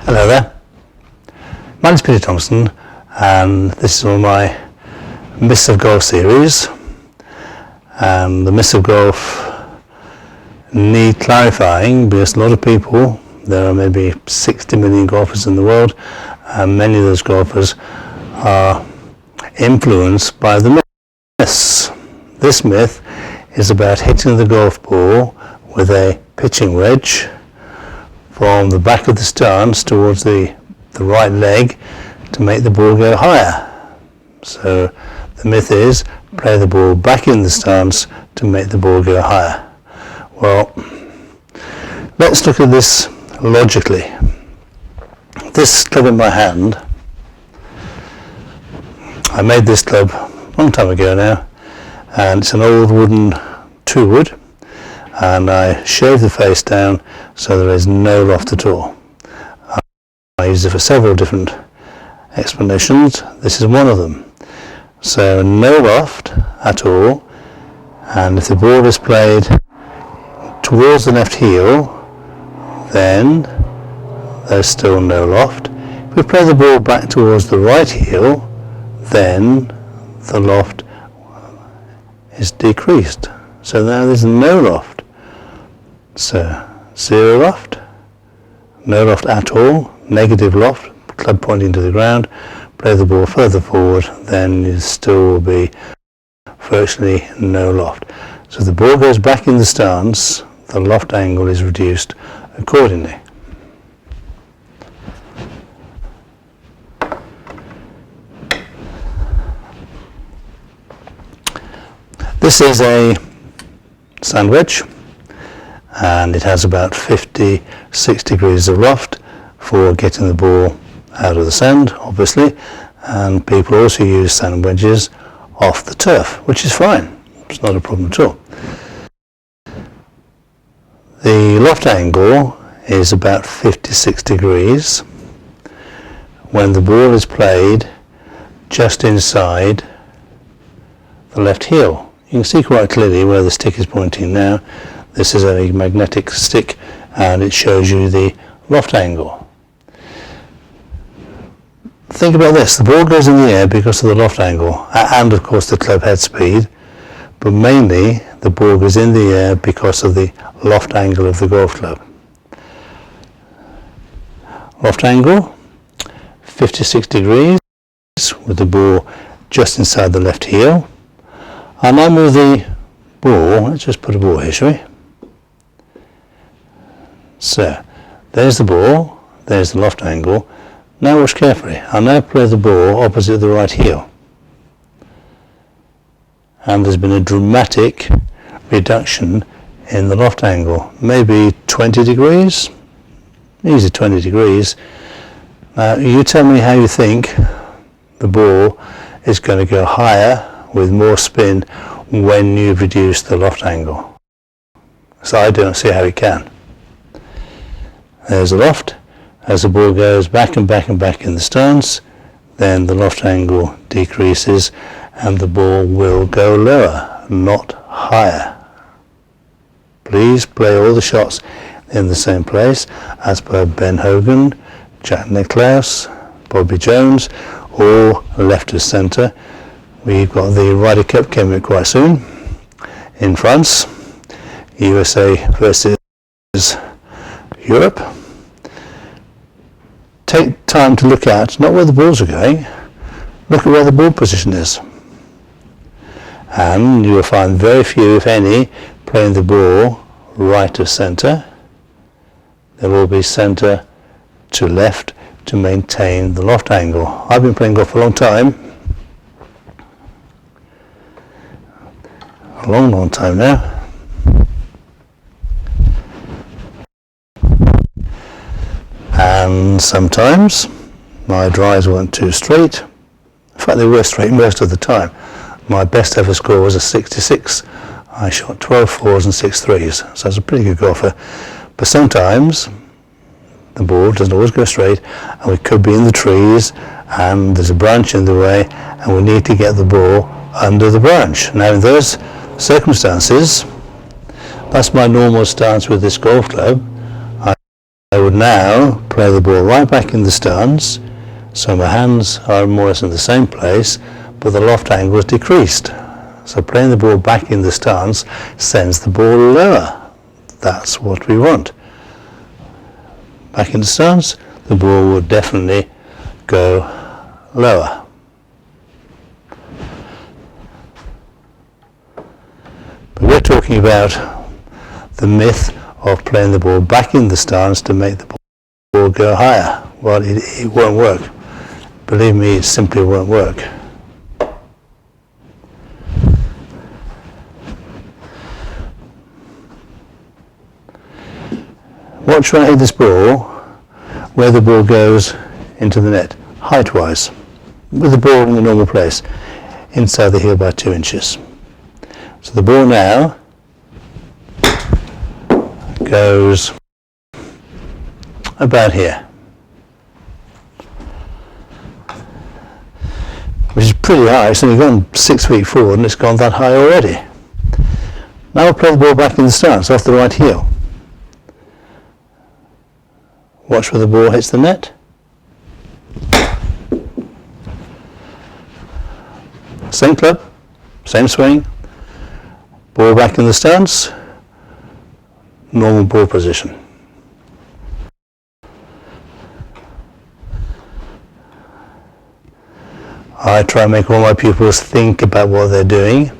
Hello there, my name is Peter Thompson and this is one of my Myths of Golf series, and the Myths of Golf need clarifying because a lot of people, there are maybe 60 million golfers in the world, and many of those golfers are influenced by the myths. This myth is about hitting the golf ball with a pitching wedge from the back of the stance towards the right leg to make the ball go higher. So the myth is play the ball back in the stance to make the ball go higher. Well, let's look at this logically. This club in my hand, I made this club a long time ago now, and it's an old wooden 2-wood, and I shaved the face down so there is no loft at all. I use it for several different explanations. This is one of them. So no loft at all, and if the ball is played towards the left heel, then there's still no loft. If we play the ball back towards the right heel, then the loft is decreased. So now there's no loft. So zero loft, no loft at all, negative loft, club pointing to the ground, play the ball further forward, then it still will be virtually no loft. So if the ball goes back in the stance, the loft angle is reduced accordingly. This is a sand wedge, and it has about 50-60 degrees of loft for getting the ball out of the sand, obviously, and people also use sand wedges off the turf, which is fine, it's not a problem at all. The loft angle is about 56 degrees when the ball is played just inside the left heel. You can see quite clearly where the stick is pointing now. This is a magnetic stick and it shows you the loft angle. Think about this, the ball goes in the air because of the loft angle and of course the club head speed, but mainly the ball goes in the air because of the loft angle of the golf club. Loft angle 56 degrees with the ball just inside the left heel. And I move the ball, let's just put a ball here, shall we? So, there's the ball, there's the loft angle. Now watch carefully. I'll now play the ball opposite the right heel. And there's been a dramatic reduction in the loft angle. Maybe 20 degrees, easy 20 degrees. Now you tell me how you think the ball is going to go higher with more spin when you've reduced the loft angle. So I don't see how it can. There's the loft. As the ball goes back and back and back in the stance, then the loft angle decreases and the ball will go lower, not higher. Please play all the shots in the same place as per Ben Hogan, Jack Nicklaus, Bobby Jones, or left of centre. We've got the Ryder Cup coming up quite soon in France, USA versus Europe. Take time to look at not where the balls are going, look at where the ball position is. And you will find very few, if any, playing the ball right of centre. There will be centre to left to maintain the loft angle. I've been playing golf for a long time. A long time now. And sometimes my drives weren't too straight. In fact, they were straight most of the time. My best ever score was a 66. I shot 12 fours and 6 threes, so I was a pretty good golfer. But sometimes the ball doesn't always go straight, and we could be in the trees, and there's a branch in the way, and we need to get the ball under the branch. Now in those circumstances, that's my normal stance with this golf club. I would now play the ball right back in the stance, so my hands are more or less in the same place, but the loft angle is decreased. So playing the ball back in the stance sends the ball lower. That's what we want. Back in the stance, the ball will definitely go lower. But we're talking about the myth of playing the ball back in the stance to make the ball go higher. Well, it won't work. Believe me, it simply won't work. Watch when I hit this ball, where the ball goes into the net, height-wise, with the ball in the normal place, inside the heel by 2 inches. So the ball now goes about here, which is pretty high. It's only gone 6 feet forward and it's gone that high already. Now I'll play the ball back in the stance off the right heel. Watch where the ball hits the net. Same club, same swing, ball back in the stance, normal ball position. I try and make all my pupils think about what they're doing,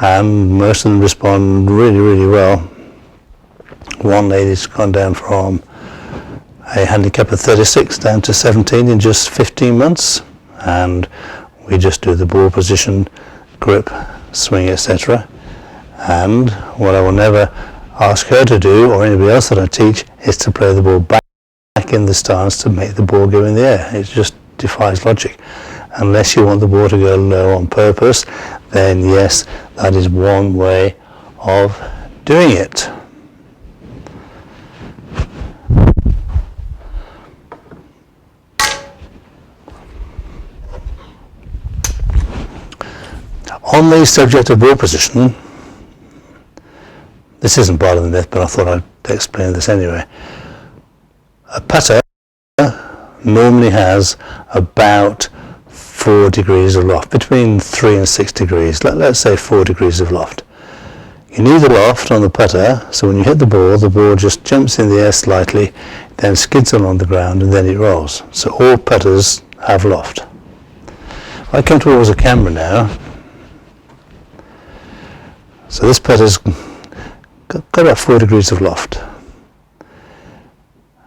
and most of them respond really, really well. One lady's gone down from a handicap of 36 down to 17 in just 15 months, and we just do the ball position, grip, swing, etc. And what I will never ask her to do, or anybody else that I teach, is to play the ball back in the stance to make the ball go in the air. It just defies logic. Unless you want the ball to go low on purpose, then yes, that is one way of doing it. On the subject of ball position, this isn't part of the myth, but I thought I'd explain this anyway. A putter normally has about 4 degrees of loft, between 3 and 6 degrees, let's say 4 degrees of loft. You need the loft on the putter, so when you hit the ball just jumps in the air slightly, then skids along the ground and then it rolls. So all putters have loft. I come towards the camera now. So this putter's got about 4 degrees of loft,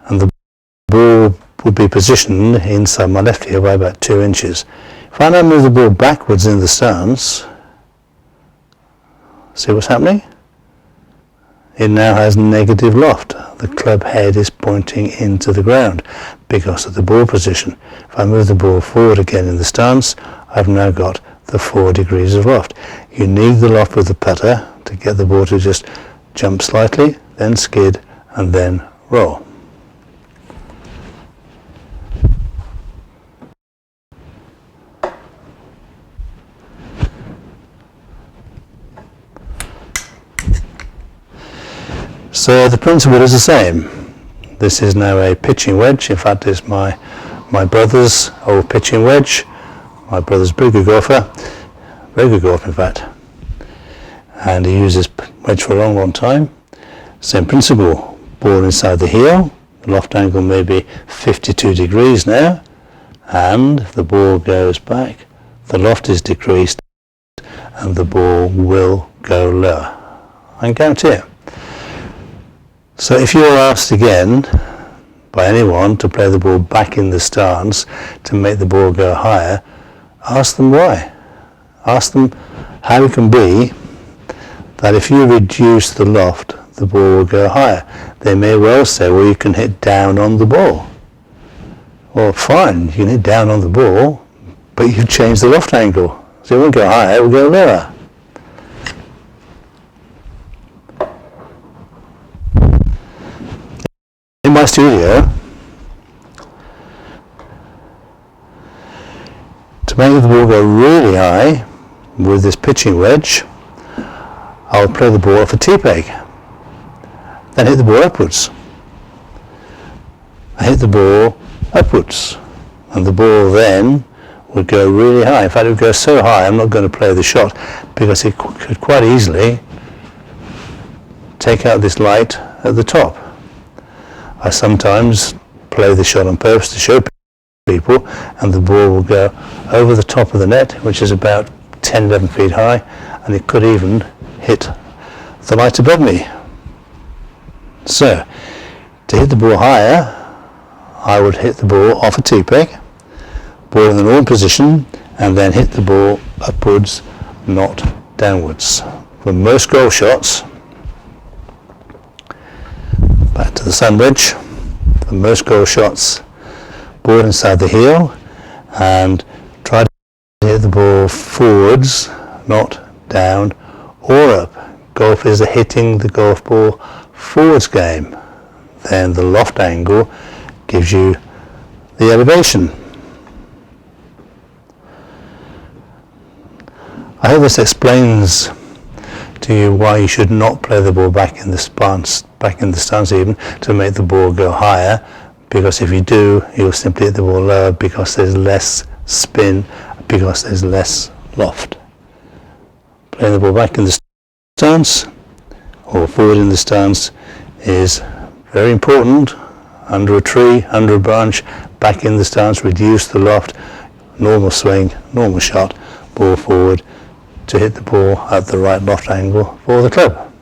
and the ball would be positioned inside my left heel by about 2 inches. If I now move the ball backwards in the stance, see what's happening? It now has negative loft. The club head is pointing into the ground because of the ball position. If I move the ball forward again in the stance, I've now got the 4 degrees of loft. You need the loft with the putter to get the ball to just jump slightly, then skid, and then roll. So the principle is the same. This is now a pitching wedge. In fact, it's my brother's old pitching wedge. My brother's a pretty good golfer, very good golfer in fact, and he uses wedge for a long, long time. Same principle, ball inside the heel, the loft angle may be 52 degrees now, and if the ball goes back, the loft is decreased and the ball will go lower. I can guarantee it. So if you are asked again by anyone to play the ball back in the stance to make the ball go higher, ask them why. Ask them how it can be that if you reduce the loft, the ball will go higher. They may well say, well, you can hit down on the ball. Well, fine, you can hit down on the ball, but you change the loft angle. So it won't go higher, it will go lower. In my studio, to make the ball go really high with this pitching wedge, I'll play the ball off a tee peg, then hit the ball upwards. I hit the ball upwards, and the ball then would go really high. In fact, it would go so high, I'm not going to play the shot, because it could quite easily take out this light at the top. I sometimes play the shot on purpose to show people, and the ball will go over the top of the net, which is about 10-11 feet high, and it could even hit the light above me. So, to hit the ball higher, I would hit the ball off a tee peg, ball in the normal position, and then hit the ball upwards, not downwards. For most golf shots, back to the sand wedge, for most golf shots, ball inside the heel, and try to hit the ball forwards, not down or up. Golf is a hitting the golf ball forwards game. Then the loft angle gives you the elevation. I hope this explains to you why you should not play the ball back in the stance even, to make the ball go higher, because if you do, you'll simply hit the ball lower because there's less spin, because there's less loft. Playing the ball back in the stance or forward in the stance is very important. Under a tree, under a branch, back in the stance, reduce the loft, normal swing, normal shot, ball forward to hit the ball at the right loft angle for the club.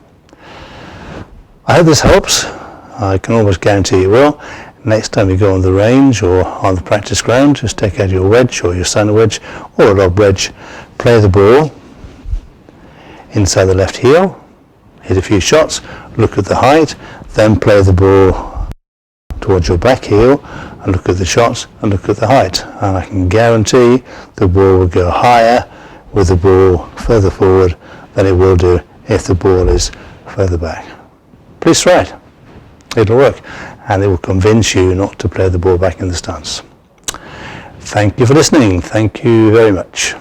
I hope this helps. I can almost guarantee it will. Next time you go on the range or on the practice ground, just take out your wedge or your sand wedge or a lob wedge, play the ball inside the left heel, hit a few shots, look at the height, then play the ball towards your back heel and look at the shots and look at the height, and I can guarantee the ball will go higher with the ball further forward than it will do if the ball is further back. Please try it. It'll work, and it will convince you not to play the ball back in the stance. Thank you for listening. Thank you very much.